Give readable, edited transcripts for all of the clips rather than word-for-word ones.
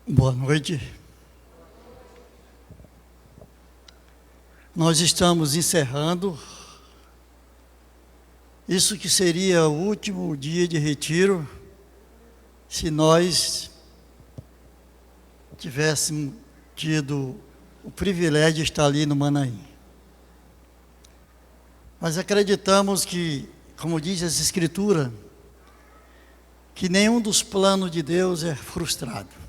Boa noite. Nós estamos encerrando isso que seria o último dia de retiro, se nós tivéssemos tido o privilégio de estar ali no Manaim. Mas acreditamos que, como diz essa Escritura, que nenhum dos planos de Deus é frustrado.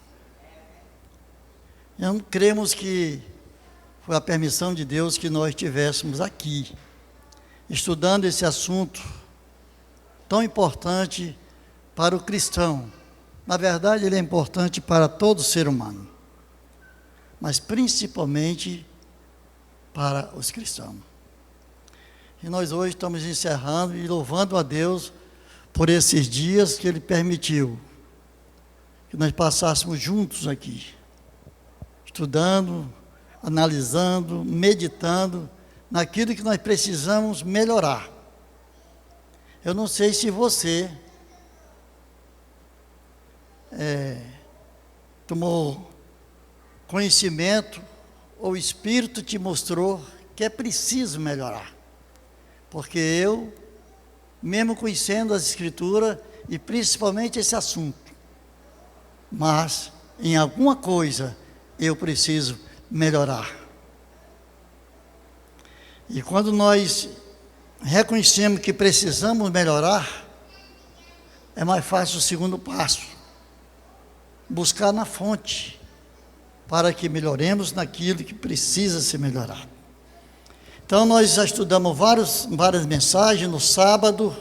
Não cremos que foi a permissão de Deus que nós estivéssemos aqui, estudando esse assunto tão importante para o cristão. Na verdade, ele é importante para todo ser humano, mas principalmente para os cristãos. E nós hoje estamos encerrando e louvando a Deus por esses dias que Ele permitiu que nós passássemos juntos aqui, estudando, analisando, meditando naquilo que nós precisamos melhorar. Eu não sei se você tomou conhecimento ou o Espírito te mostrou que é preciso melhorar. Porque eu, mesmo conhecendo as Escrituras e principalmente esse assunto, mas em alguma coisa eu preciso melhorar. E quando nós reconhecemos que precisamos melhorar, é mais fácil o segundo passo, buscar na fonte, para que melhoremos naquilo que precisa ser melhorado. Então nós já estudamos várias mensagens no sábado,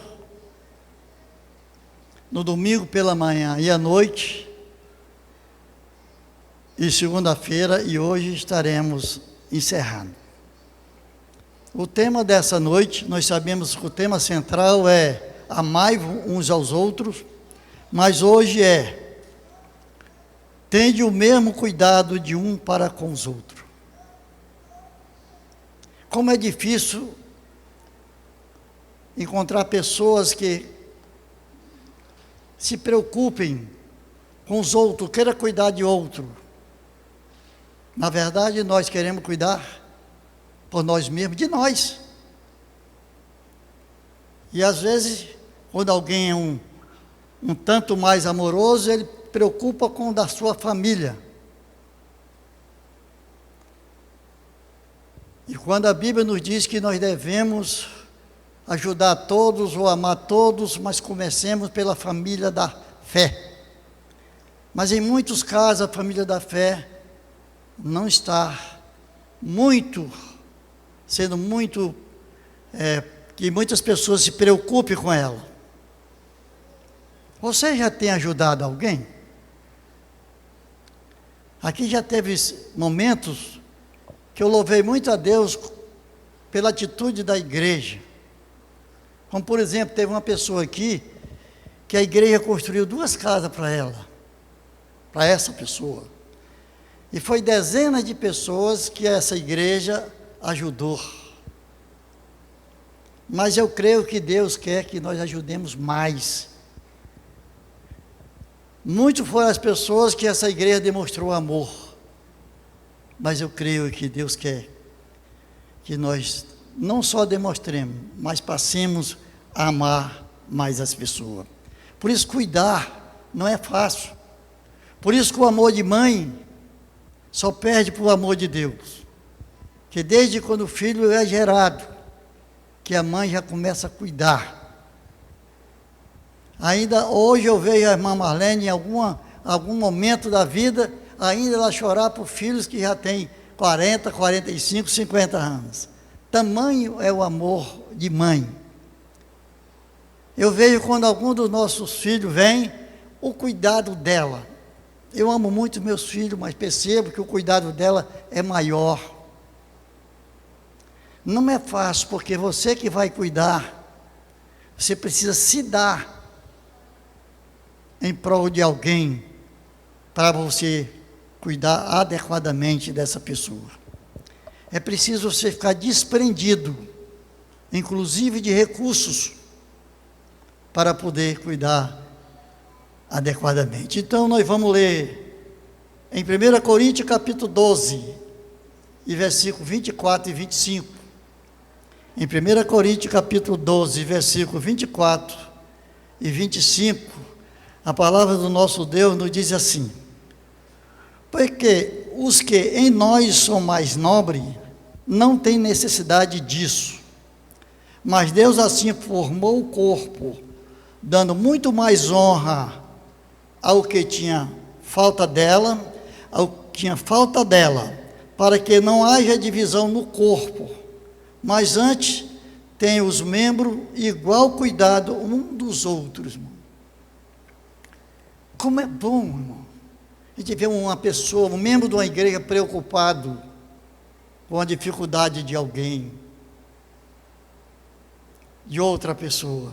no domingo pela manhã e à noite, e segunda-feira, e hoje estaremos encerrando. O tema dessa noite, nós sabemos que o tema central é amai-vos uns aos outros, mas hoje é tende o mesmo cuidado de um para com os outros. Como é difícil encontrar pessoas que se preocupem com os outros, queiram cuidar de outro. Na verdade, nós queremos cuidar por nós mesmos, de nós. E às vezes, quando alguém é um tanto mais amoroso, ele preocupa com o da sua família. E quando a Bíblia nos diz que nós devemos ajudar todos ou amar todos, mas comecemos pela família da fé. Mas em muitos casos a família da fé não está sendo muito, que muitas pessoas se preocupem com ela. Você já tem ajudado alguém? Aqui já teve momentos que eu louvei muito a Deus pela atitude da igreja. Como, por exemplo, teve uma pessoa aqui que a igreja construiu 2 casas para ela, para essa pessoa. E foi dezenas de pessoas que essa igreja ajudou. Mas eu creio que Deus quer que nós ajudemos mais. Muitas foram as pessoas que essa igreja demonstrou amor. Mas eu creio que Deus quer que nós não só demonstremos, mas passemos a amar mais as pessoas. Por isso, cuidar não é fácil. Por isso que o amor de mãe só perde para o amor de Deus. Que desde quando o filho é gerado, que a mãe já começa a cuidar. Ainda hoje eu vejo a irmã Marlene em algum momento da vida, ainda ela chorar por filhos que já têm 40, 45, 50 anos. Tamanho é o amor de mãe. Eu vejo quando algum dos nossos filhos vem, o cuidado dela. Eu amo muito meus filhos, mas percebo que o cuidado dela é maior. Não é fácil, porque você que vai cuidar, você precisa se dar em prol de alguém, para você cuidar adequadamente dessa pessoa. É preciso você ficar desprendido, inclusive de recursos, para poder cuidar adequadamente. Então nós vamos ler em 1 Coríntios capítulo 12, e versículo 24 e 25. Em 1 Coríntios capítulo 12, versículo 24 e 25, a palavra do nosso Deus nos diz assim: porque os que em nós são mais nobres, não têm necessidade disso, mas Deus assim formou o corpo, dando muito mais honra ao que tinha falta dela, para que não haja divisão no corpo, mas antes tem os membros igual cuidado um dos outros, irmão. Como é bom, irmão, a gente vê uma pessoa, um membro de uma igreja preocupado com a dificuldade de alguém, de outra pessoa,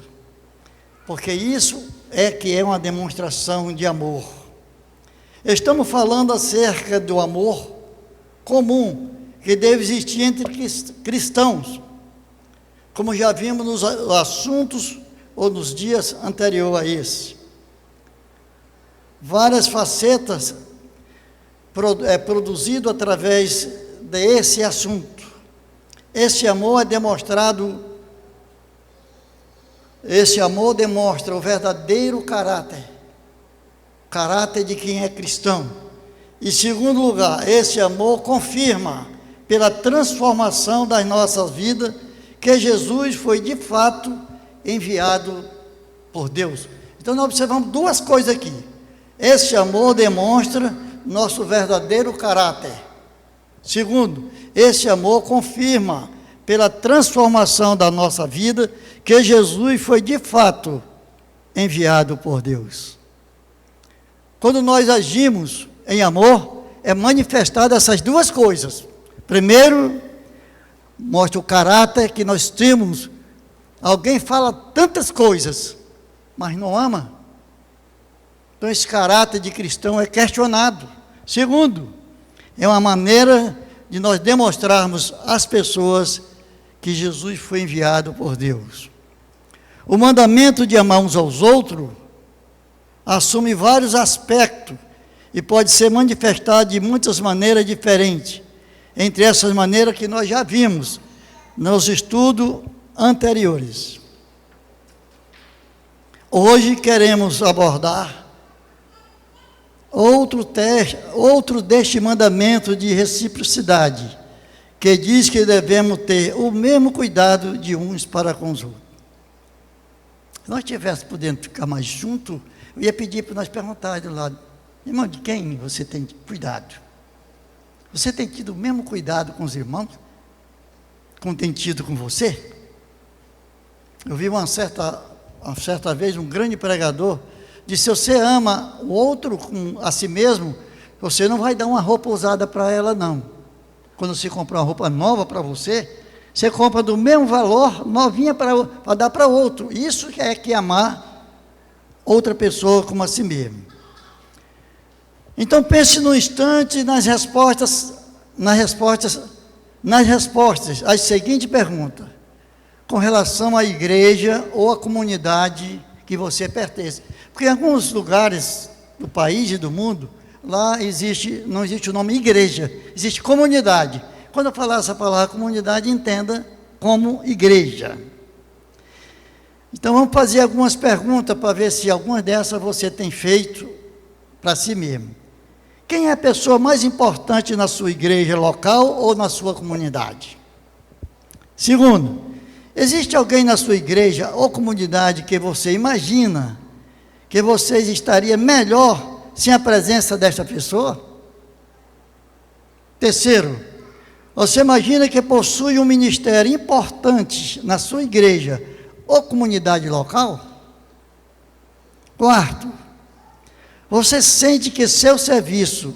porque isso é que é uma demonstração de amor. Estamos falando acerca do amor comum que deve existir entre cristãos, como já vimos nos assuntos ou nos dias anteriores a esse. Várias facetas produzido através desse assunto. Esse amor demonstra o verdadeiro caráter de quem é cristão. Em segundo lugar, esse amor confirma, pela transformação das nossas vidas, que Jesus foi de fato enviado por Deus. Então nós observamos duas coisas aqui. Esse amor demonstra nosso verdadeiro caráter. Segundo, esse amor confirma, pela transformação da nossa vida, que Jesus foi de fato enviado por Deus. Quando nós agimos em amor, é manifestado essas duas coisas. Primeiro, mostra o caráter que nós temos. Alguém fala tantas coisas, mas não ama. Então esse caráter de cristão é questionado. Segundo, é uma maneira de nós demonstrarmos às pessoas que Jesus foi enviado por Deus. O mandamento de amar uns aos outros assume vários aspectos e pode ser manifestado de muitas maneiras diferentes. Entre essas maneiras que nós já vimos nos estudos anteriores. Hoje queremos abordar outro deste mandamento de reciprocidade, que diz que devemos ter o mesmo cuidado de uns para com os outros. Se nós estivéssemos podendo ficar mais juntos, eu ia pedir para nós perguntar do lado: irmão, de quem você tem cuidado? Você tem tido o mesmo cuidado com os irmãos, como tem tido com você? Eu vi uma certa vez um grande pregador disse: se você ama o outro a si mesmo, você não vai dar uma roupa usada para ela, não. Quando você comprar uma roupa nova para você, você compra do mesmo valor, novinha para dar para outro. Isso é que amar outra pessoa como a si mesmo. Então pense no instante nas respostas às seguintes perguntas, com relação à igreja ou à comunidade que você pertence. Porque em alguns lugares do país e do mundo, lá não existe o nome igreja, existe comunidade. Quando eu falar essa palavra comunidade, entenda como igreja. Então vamos fazer algumas perguntas para ver se algumas dessas você tem feito para si mesmo. Quem é a pessoa mais importante na sua igreja local ou na sua comunidade? Segundo, existe alguém na sua igreja ou comunidade que você imagina que você estaria melhor sem a presença desta pessoa? Terceiro, você imagina que possui um ministério importante na sua igreja ou comunidade local? Quarto, você sente que seu serviço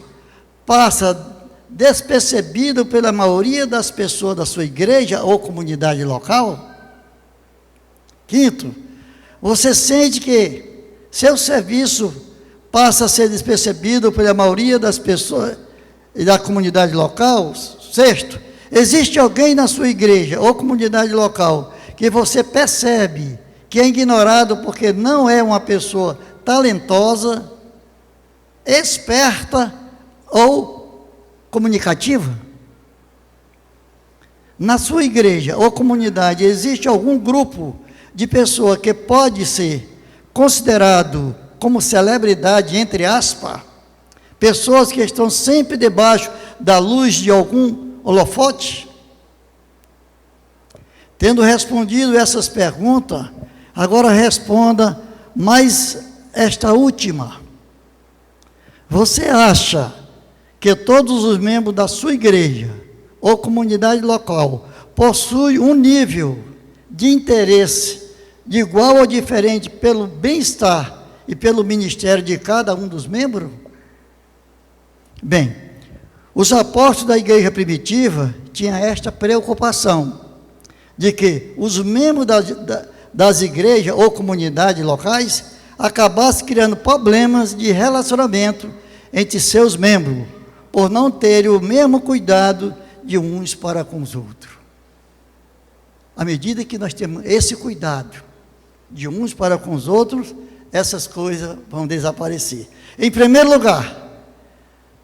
passa despercebido pela maioria das pessoas da sua igreja ou comunidade local? Quinto, você sente que seu serviço passa a ser despercebido pela maioria das pessoas e da comunidade local? Sexto, existe alguém na sua igreja ou comunidade local que você percebe que é ignorado porque não é uma pessoa talentosa, esperta ou comunicativa? Na sua igreja ou comunidade, existe algum grupo de pessoa que pode ser considerado como celebridade, entre aspas? Pessoas que estão sempre debaixo da luz de algum holofote? Tendo respondido essas perguntas, agora responda mais esta última. Você acha que todos os membros da sua igreja ou comunidade local possuem um nível de interesse de igual ou diferente pelo bem-estar e pelo ministério de cada um dos membros? Bem, os apóstolos da igreja primitiva tinham esta preocupação, de que os membros das igrejas ou comunidades locais acabassem criando problemas de relacionamento entre seus membros, por não terem o mesmo cuidado de uns para com os outros. À medida que nós temos esse cuidado de uns para com os outros, essas coisas vão desaparecer. Em primeiro lugar,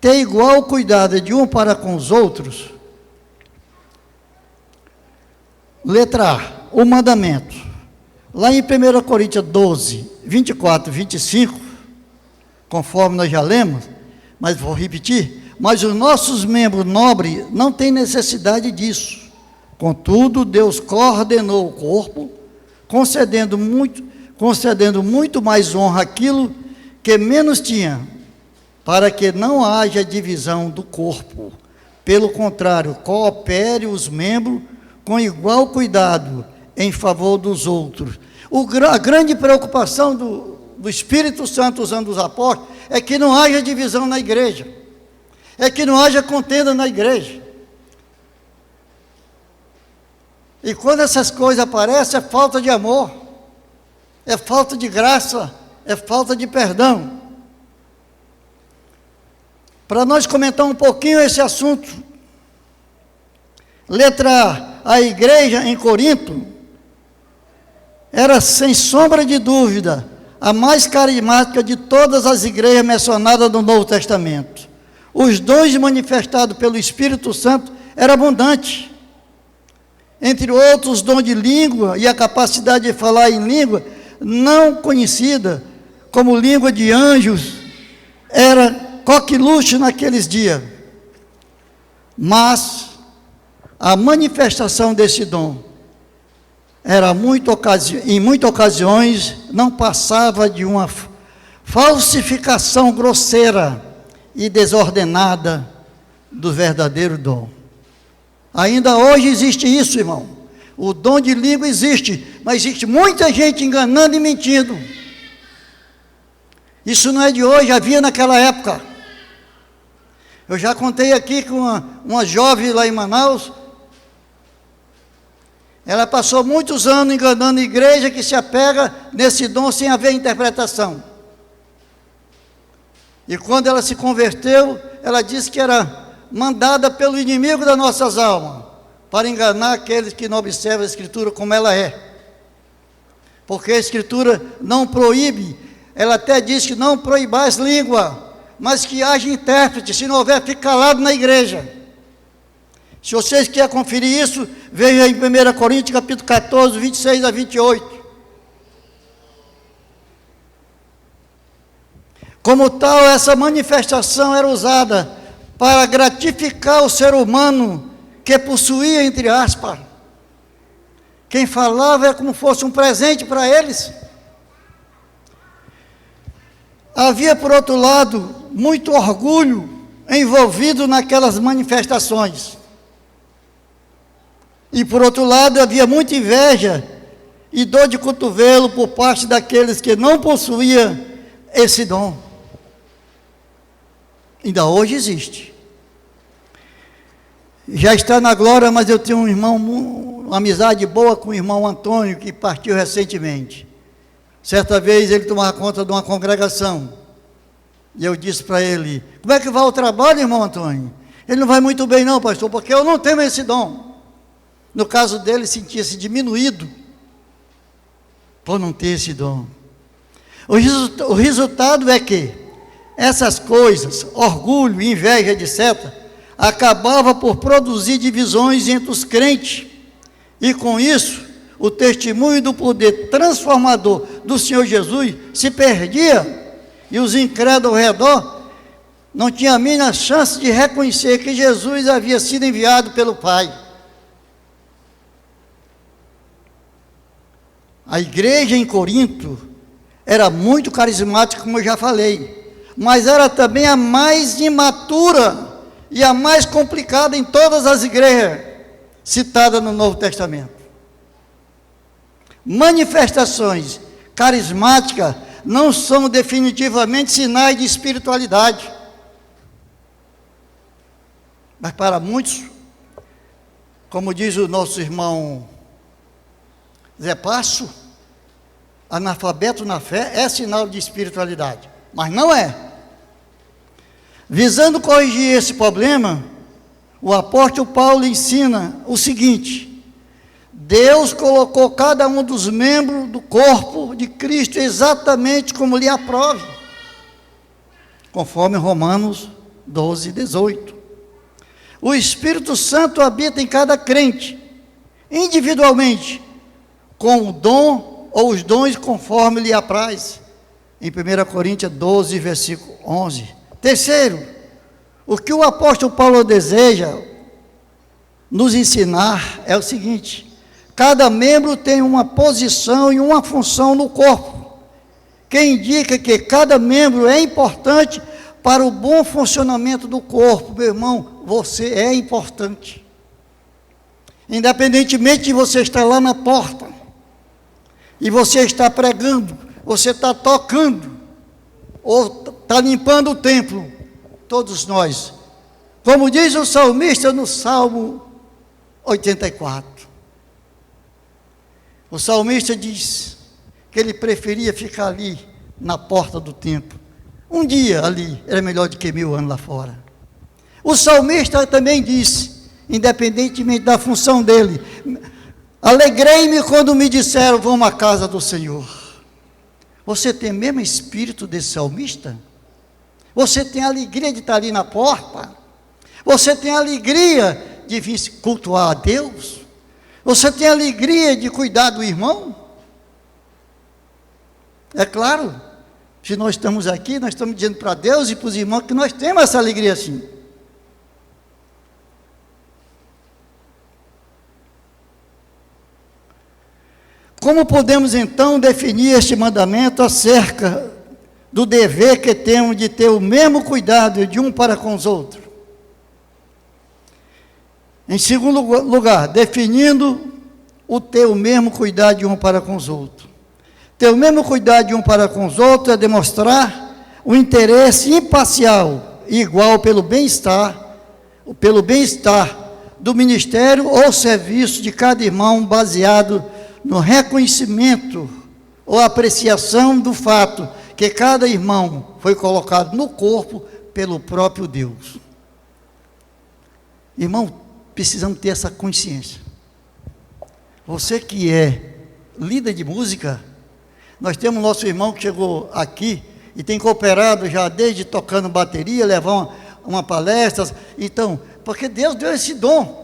ter igual cuidado de um para com os outros. Letra A, o mandamento. Lá em 1 Coríntios 12, 24 e 25, conforme nós já lemos, mas vou repetir, mas os nossos membros nobres não têm necessidade disso. Contudo, Deus coordenou o corpo, concedendo muito mais honra àquilo que menos tinha, para que não haja divisão do corpo. Pelo contrário, coopere os membros com igual cuidado em favor dos outros. A grande preocupação do Espírito Santo usando os apóstolos é que não haja divisão na igreja, é que não haja contenda na igreja. E quando essas coisas aparecem, é falta de amor, é falta de graça, é falta de perdão. Para nós comentar um pouquinho esse assunto, letra A, a igreja em Corinto era, sem sombra de dúvida, a mais carismática de todas as igrejas mencionadas no Novo Testamento. Os dons manifestados pelo Espírito Santo eram abundantes. Entre outros, o dom de língua e a capacidade de falar em língua não conhecida como língua de anjos era coqueluche naqueles dias. Mas a manifestação desse dom era em muitas ocasiões não passava de uma falsificação grosseira e desordenada do verdadeiro dom. Ainda hoje existe isso, irmão. O dom de língua existe, mas existe muita gente enganando e mentindo. Isso não é de hoje, havia naquela época. Eu já contei aqui com uma jovem lá em Manaus. Ela passou muitos anos enganando a igreja que se apega nesse dom sem haver interpretação. E quando ela se converteu, ela disse que era mandada pelo inimigo das nossas almas, para enganar aqueles que não observam a Escritura como ela é. Porque a Escritura não proíbe, ela até diz que não proibais língua, mas que haja intérprete, se não houver, fique calado na igreja. Se vocês querem conferir isso, veja em 1 Coríntios capítulo 14, 26 a 28. Como tal, essa manifestação era usada para gratificar o ser humano que possuía, entre aspas. Quem falava é como fosse um presente para eles. Havia, por outro lado, muito orgulho envolvido naquelas manifestações. E, por outro lado, havia muita inveja e dor de cotovelo por parte daqueles que não possuíam esse dom. Ainda hoje existe. Já está na glória, mas eu tenho um irmão, uma amizade boa com o irmão Antônio, que partiu recentemente. Certa vez ele tomava conta de uma congregação. E eu disse para ele: como é que vai o trabalho, irmão Antônio? Ele: não vai muito bem não, pastor, porque eu não tenho esse dom. No caso dele, sentia-se diminuído por não ter esse dom. O resultado é que Essas coisas, orgulho, inveja, etc., acabava por produzir divisões entre os crentes, e com isso, o testemunho do poder transformador do Senhor Jesus se perdia, e os incrédulos ao redor não tinham a mínima chance de reconhecer que Jesus havia sido enviado pelo Pai. A igreja em Corinto era muito carismática, como eu já falei, mas era também a mais imatura e a mais complicada em todas as igrejas citadas no Novo Testamento. Manifestações carismáticas não são definitivamente sinais de espiritualidade, mas para muitos, como diz o nosso irmão Zé Passo, analfabeto na fé é sinal de espiritualidade, mas não é. Visando corrigir esse problema, o apóstolo Paulo ensina o seguinte: Deus colocou cada um dos membros do corpo de Cristo exatamente como lhe aprove, conforme Romanos 12, 18. O Espírito Santo habita em cada crente, individualmente, com o dom ou os dons conforme lhe apraz, em 1 Coríntios 12, versículo 11. Terceiro, o que o apóstolo Paulo deseja nos ensinar é o seguinte: cada membro tem uma posição e uma função no corpo, que indica que cada membro é importante para o bom funcionamento do corpo. Meu irmão, você é importante, independentemente de você estar lá na porta, e você está pregando, você está tocando, ou está limpando o templo, todos nós, como diz o salmista no Salmo 84, o salmista diz que ele preferia ficar ali na porta do templo, um dia ali era melhor do que 1000 anos lá fora. O salmista também diz, independentemente da função dele: alegrei-me quando me disseram, vamos à casa do Senhor. Você tem o mesmo espírito desse salmista? Você tem a alegria de estar ali na porta? Você tem a alegria de vir cultuar a Deus? Você tem a alegria de cuidar do irmão? É claro, se nós estamos aqui, nós estamos dizendo para Deus e para os irmãos que nós temos essa alegria sim. Como podemos então definir este mandamento acerca do dever que temos de ter o mesmo cuidado de um para com os outros? Em segundo lugar, definindo o ter o mesmo cuidado de um para com os outros. Ter o mesmo cuidado de um para com os outros é demonstrar o interesse imparcial e igual pelo bem-estar do ministério ou serviço de cada irmão, baseado no reconhecimento ou apreciação do fato que cada irmão foi colocado no corpo pelo próprio Deus. Irmão, precisamos ter essa consciência. Você que é líder de música, nós temos nosso irmão que chegou aqui e tem cooperado já desde tocando bateria, levar uma palestra. Então, porque Deus deu esse dom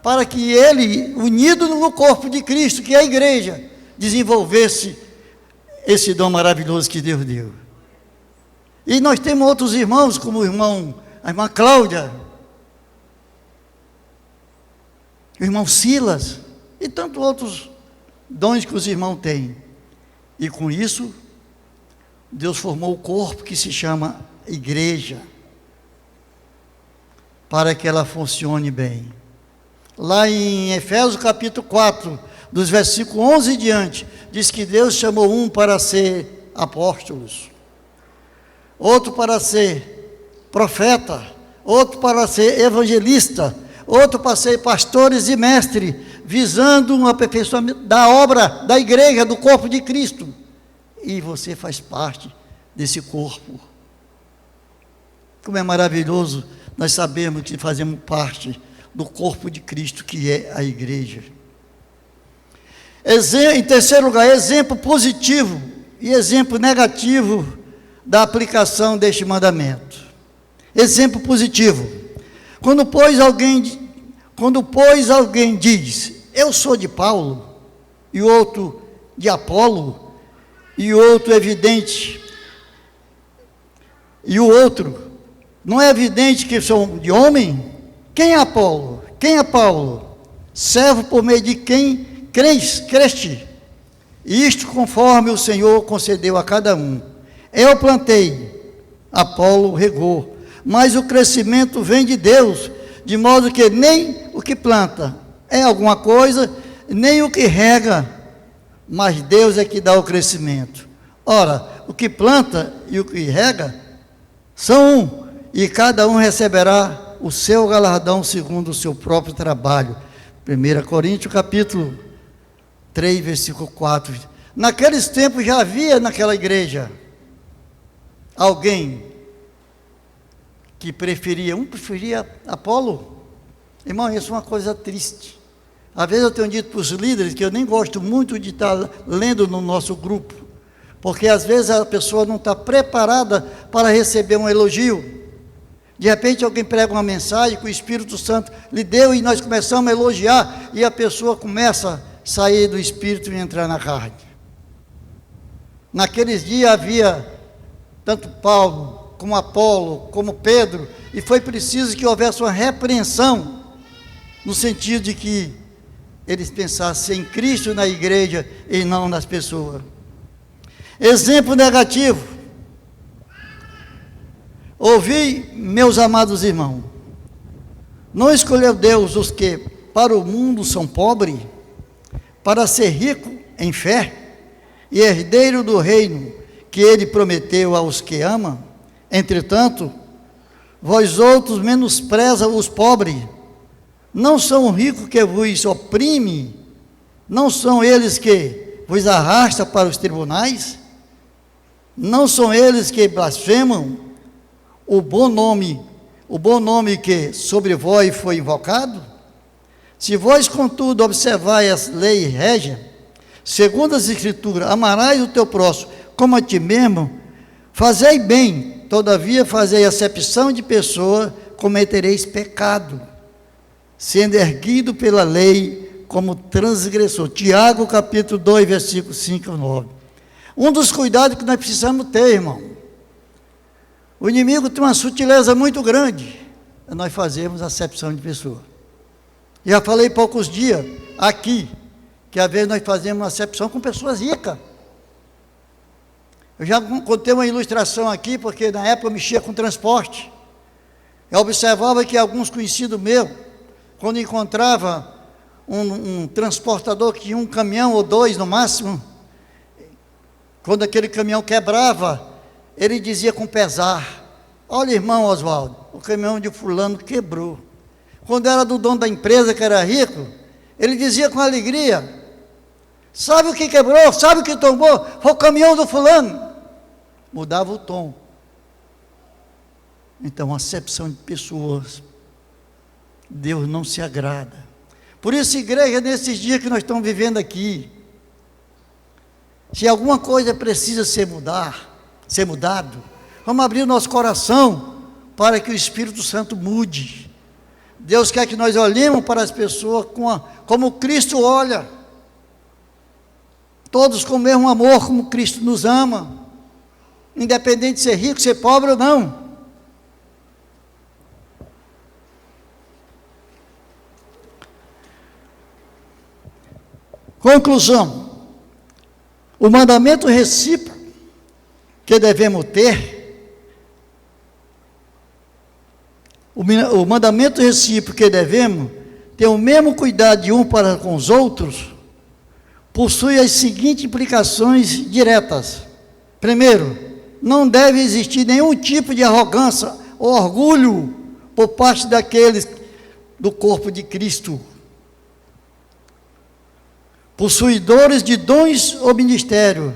para que ele, unido no corpo de Cristo, que é a igreja, desenvolvesse esse dom maravilhoso que Deus deu. E nós temos outros irmãos, como a irmã Cláudia, o irmão Silas, e tantos outros dons que os irmãos têm. E com isso, Deus formou o corpo que se chama igreja, para que ela funcione bem. Lá em Efésios capítulo 4, dos versículos 11 em diante, diz que Deus chamou um para ser apóstolos, outro para ser profeta, outro para ser evangelista, outro para ser pastores e mestres, visando um aperfeiçoamento da obra da igreja, do corpo de Cristo. E você faz parte desse corpo. Como é maravilhoso nós sabemos que fazemos parte do corpo de Cristo, que é a igreja. Em terceiro lugar, exemplo positivo e exemplo negativo da aplicação deste mandamento. Exemplo positivo. Quando, pois, alguém diz, eu sou de Paulo, e outro de Apolo, e outro evidente, e o outro, não é evidente que são de homem? Quem é Apolo? Quem é Paulo? Servo por meio de quem creste, e isto conforme o Senhor concedeu a cada um. Eu plantei, Apolo regou, mas o crescimento vem de Deus, de modo que nem o que planta é alguma coisa, nem o que rega, mas Deus é que dá o crescimento. Ora, o que planta e o que rega são um, e cada um receberá o seu galardão segundo o seu próprio trabalho. 1 Coríntios capítulo 3, versículo 4. Naqueles tempos já havia naquela igreja alguém que preferia Apolo. Irmão, isso é uma coisa triste. Às vezes eu tenho dito para os líderes que eu nem gosto muito de estar lendo no nosso grupo, porque às vezes a pessoa não está preparada para receber um elogio. De repente alguém prega uma mensagem que o Espírito Santo lhe deu e nós começamos a elogiar e a pessoa começa a sair do Espírito e entrar na carne. Naqueles dias havia tanto Paulo, como Apolo, como Pedro, e foi preciso que houvesse uma repreensão, no sentido de que eles pensassem em Cristo na igreja e não nas pessoas. Exemplo negativo. Ouvi, meus amados irmãos, não escolheu Deus os que para o mundo são pobres, para ser rico em fé e herdeiro do reino que ele prometeu aos que ama? Entretanto, vós outros menospreza os pobres. Não são os ricos que vos oprime? Não são eles que vos arrastam para os tribunais? Não são eles que blasfemam o bom nome que sobre vós foi invocado? Se vós, contudo, observai as leis régias, segundo as Escrituras, amarás o teu próximo como a ti mesmo, fazei bem, todavia fazei acepção de pessoa, cometereis pecado, sendo erguido pela lei como transgressor. Tiago capítulo 2, versículos 5 e 9. Um dos cuidados que nós precisamos ter, irmão. O inimigo tem uma sutileza muito grande, é nós fazermos acepção de pessoa. Já falei poucos dias aqui, que às vezes nós fazemos uma acepção com pessoas ricas. Eu já contei uma ilustração aqui, porque na época eu mexia com transporte. Eu observava que alguns conhecidos meus, quando encontrava um transportador que tinha um caminhão ou dois no máximo, quando aquele caminhão quebrava, ele dizia com pesar: olha, irmão Oswaldo, o caminhão de fulano quebrou. Quando era do dono da empresa, que era rico, ele dizia com alegria: sabe o que quebrou? Sabe o que tombou? Foi o caminhão do fulano. Mudava o tom. Então, acepção de pessoas, Deus não se agrada. Por isso, igreja, nesses dias que nós estamos vivendo aqui, se alguma coisa precisa ser mudado, vamos abrir o nosso coração para que o Espírito Santo mude. Deus quer que nós olhemos para as pessoas como Cristo olha, todos com o mesmo amor como Cristo nos ama, independente de ser rico, ser pobre ou não. Conclusão: o mandamento recíproco que devemos ter, o mandamento recíproco que devemos ter o mesmo cuidado de um para com os outros, possui as seguintes implicações diretas. Primeiro, não deve existir nenhum tipo de arrogância ou orgulho por parte daqueles do corpo de Cristo, possuidores de dons ou ministério,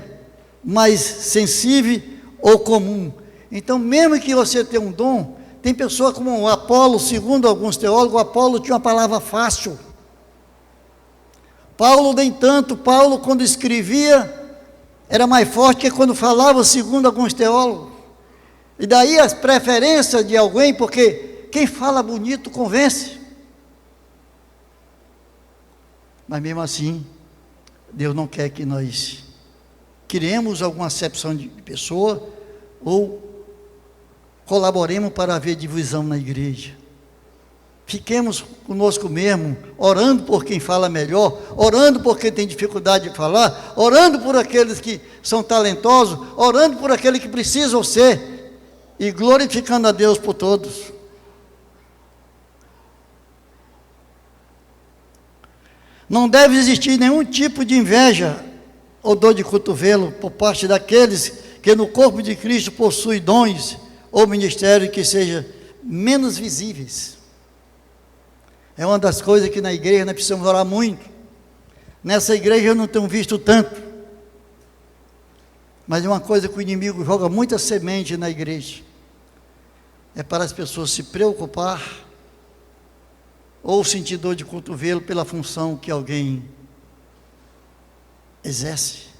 mais sensível ou comum. Então, mesmo que você tenha um dom, tem pessoa como o Apolo, segundo alguns teólogos, o Apolo tinha uma palavra fácil. Paulo nem tanto. Paulo, quando escrevia, era mais forte que quando falava, segundo alguns teólogos. E daí as preferências de alguém, porque quem fala bonito convence. Mas mesmo assim, Deus não quer que nós criemos alguma acepção de pessoa ou colaboremos para haver divisão na igreja. Fiquemos conosco mesmo, orando por quem fala melhor, orando por quem tem dificuldade de falar, orando por aqueles que são talentosos, orando por aqueles que precisam ser, e glorificando a Deus por todos. Não deve existir nenhum tipo de inveja ou dor de cotovelo por parte daqueles que no corpo de Cristo possuem dons ou ministério que sejam menos visíveis. É uma das coisas que na igreja nós precisamos orar muito. Nessa igreja eu não tenho visto tanto, mas é uma coisa que o inimigo joga muita semente na igreja, é para as pessoas se preocupar ou sentir dor de cotovelo pela função que alguém exerce.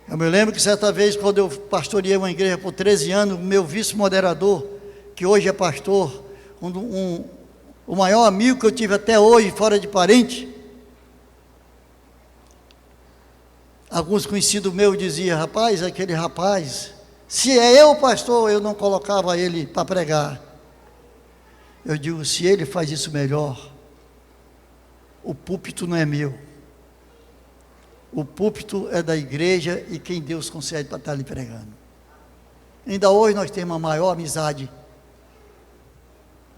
Eu me lembro que certa vez, quando eu pastoreei uma igreja por 13 anos, o meu vice-moderador, que hoje é pastor, o maior amigo que eu tive até hoje, fora de parente, alguns conhecidos meus diziam: rapaz, aquele rapaz, se é eu pastor, eu não colocava ele para pregar. Eu digo: se ele faz isso melhor, o púlpito não é meu, o púlpito é da igreja e quem Deus concede para estar ali pregando. Ainda hoje nós temos uma maior amizade.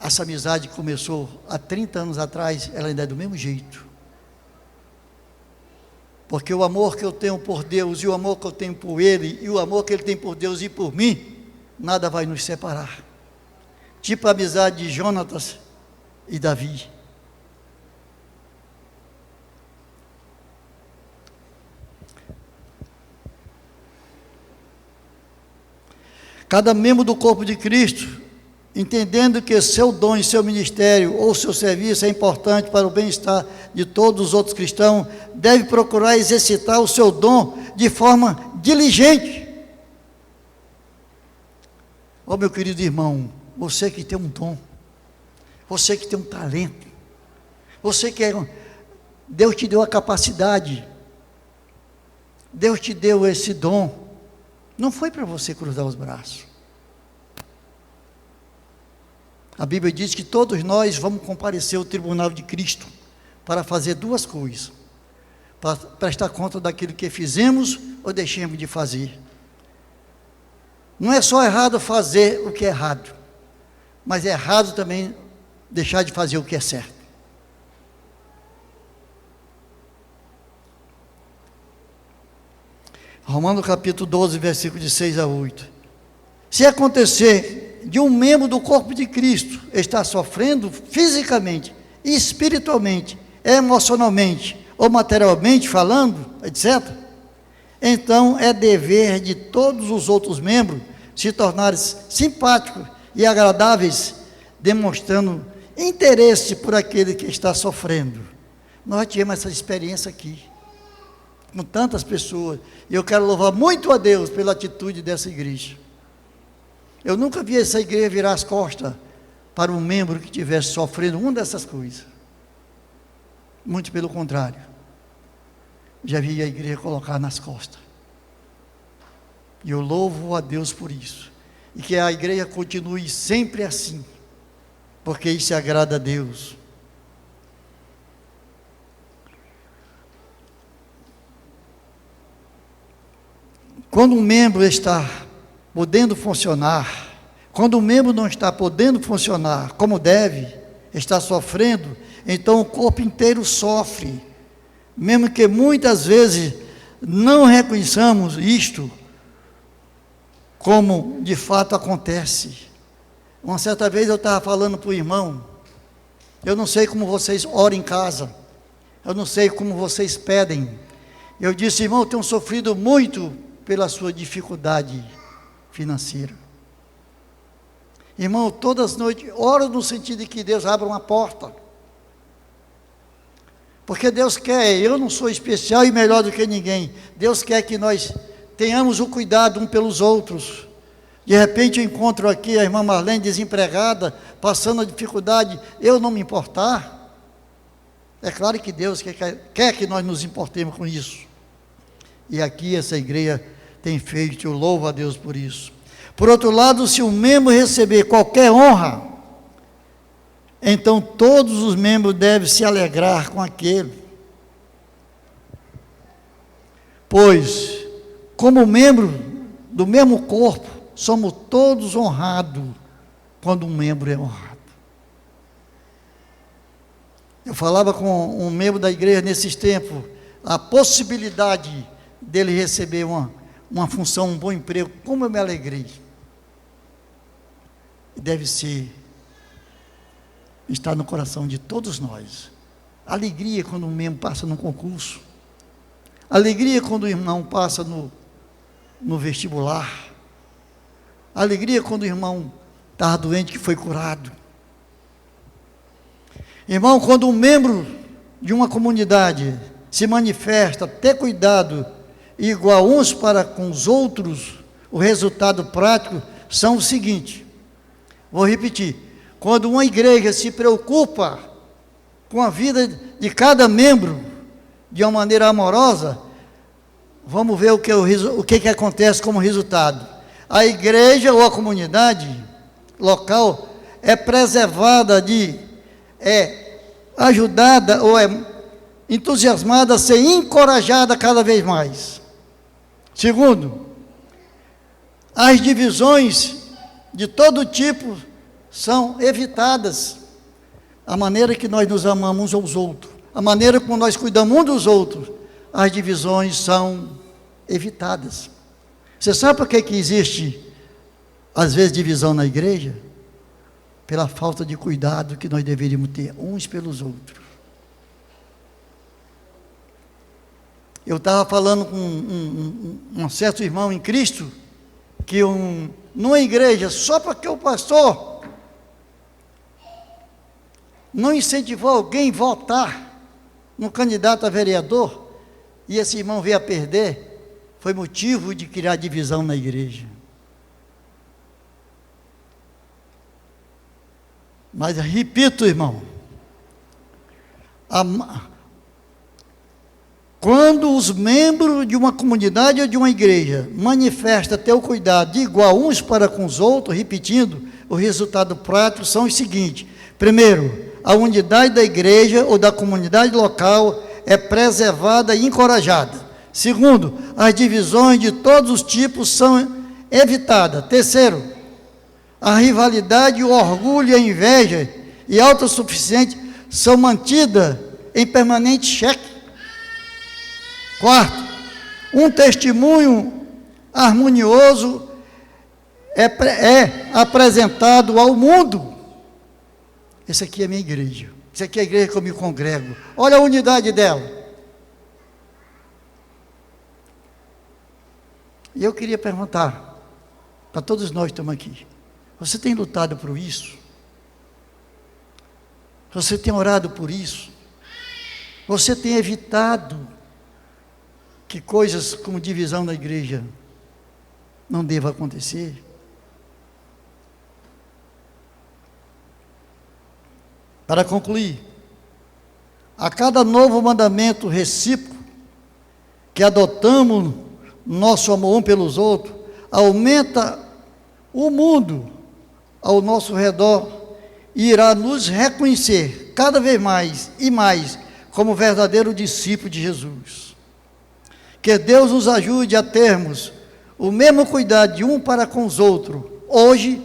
Essa amizade começou há 30 anos atrás, ela ainda é do mesmo jeito. Porque o amor que eu tenho por Deus, e o amor que eu tenho por Ele, e o amor que Ele tem por Deus e por mim, nada vai nos separar. Tipo a amizade de Jonatas e Davi. Cada membro do corpo de Cristo, entendendo que seu dom e seu ministério ou seu serviço é importante para o bem-estar de todos os outros cristãos, deve procurar exercitar o seu dom de forma diligente. Ó, meu querido irmão, você que tem um dom, você que tem um talento, você que Deus te deu a capacidade, Deus te deu esse dom, não foi para você cruzar os braços. A Bíblia diz que todos nós vamos comparecer ao tribunal de Cristo para fazer duas coisas: para prestar conta daquilo que fizemos ou deixemos de fazer. Não é só errado fazer o que é errado, mas é errado também deixar de fazer o que é certo. Romanos capítulo 12, versículo de 6 a 8. Se acontecer de um membro do corpo de Cristo estar sofrendo fisicamente, espiritualmente, emocionalmente ou materialmente falando, etc., então é dever de todos os outros membros se tornarem simpáticos e agradáveis, demonstrando interesse por aquele que está sofrendo. Nós tivemos essa experiência aqui, com tantas pessoas, e eu quero louvar muito a Deus pela atitude dessa igreja. Eu nunca vi essa igreja virar as costas para um membro que estivesse sofrendo uma dessas coisas. Muito pelo contrário. Já vi a igreja colocar nas costas. E eu louvo a Deus por isso. E que a igreja continue sempre assim, porque isso agrada a Deus. Quando um membro está podendo funcionar, quando o membro não está podendo funcionar como deve, está sofrendo, então o corpo inteiro sofre, mesmo que muitas vezes não reconheçamos isto como de fato acontece. Uma certa vez eu estava falando para o irmão: eu não sei como vocês oram em casa, eu não sei como vocês pedem. Eu disse: irmão, eu tenho sofrido muito pela sua dificuldade financeira. Irmão, todas as noites oro no sentido de que Deus abra uma porta, porque Deus quer. Eu não sou especial e melhor do que ninguém. Deus quer que nós tenhamos o cuidado um pelos outros. De repente eu encontro aqui a irmã Marlene desempregada, passando a dificuldade, eu não me importar. É claro que Deus quer que nós nos importemos com isso. E aqui essa igreja tem feito, eu louvo a Deus por isso. Por outro lado, se um membro receber qualquer honra, então todos os membros devem se alegrar com aquele. Pois, como membro do mesmo corpo, somos todos honrados quando um membro é honrado. Eu falava com um membro da igreja nesses tempos, a possibilidade dele receber uma função, um bom emprego, como eu me alegrei. Deve ser, está no coração de todos nós. Alegria quando um membro passa num concurso. Alegria quando o irmão passa no vestibular. Alegria quando o irmão estava doente que foi curado. Irmão, quando um membro de uma comunidade se manifesta, ter cuidado igual uns para com os outros, o resultado prático são o seguinte. Vou repetir. Quando uma igreja se preocupa com a vida de cada membro de uma maneira amorosa, vamos ver o que acontece como resultado. A igreja ou a comunidade local é preservada é ajudada ou é entusiasmada a ser encorajada cada vez mais. Segundo, as divisões de todo tipo são evitadas. A maneira que nós nos amamos uns aos outros, a maneira como nós cuidamos uns dos outros, as divisões são evitadas. Você sabe por que existe, às vezes, divisão na igreja? Pela falta de cuidado que nós deveríamos ter uns pelos outros. Eu estava falando com um certo irmão em Cristo, que numa igreja, só porque o pastor não incentivou alguém a votar no candidato a vereador, e esse irmão veio a perder, foi motivo de criar divisão na igreja. Mas repito, irmão, quando os membros de uma comunidade ou de uma igreja manifestam ter o cuidado de igual uns para com os outros, repetindo, o resultado prático são os seguintes. Primeiro, a unidade da igreja ou da comunidade local é preservada e encorajada. Segundo, as divisões de todos os tipos são evitadas. Terceiro, a rivalidade, o orgulho, a inveja e a autossuficiência são mantidas em permanente xeque. Quarto, um testemunho harmonioso é apresentado ao mundo. Essa aqui é a minha igreja. Essa aqui é a igreja que eu me congrego. Olha a unidade dela. E eu queria perguntar, para todos nós que estamos aqui, você tem lutado por isso? Você tem orado por isso? Você tem evitado que coisas como divisão na igreja não devam acontecer? Para concluir, a cada novo mandamento recíproco que adotamos nosso amor um pelos outros, aumenta o mundo ao nosso redor e irá nos reconhecer cada vez mais e mais como verdadeiro discípulo de Jesus. Que Deus nos ajude a termos o mesmo cuidado de um para com os outros, hoje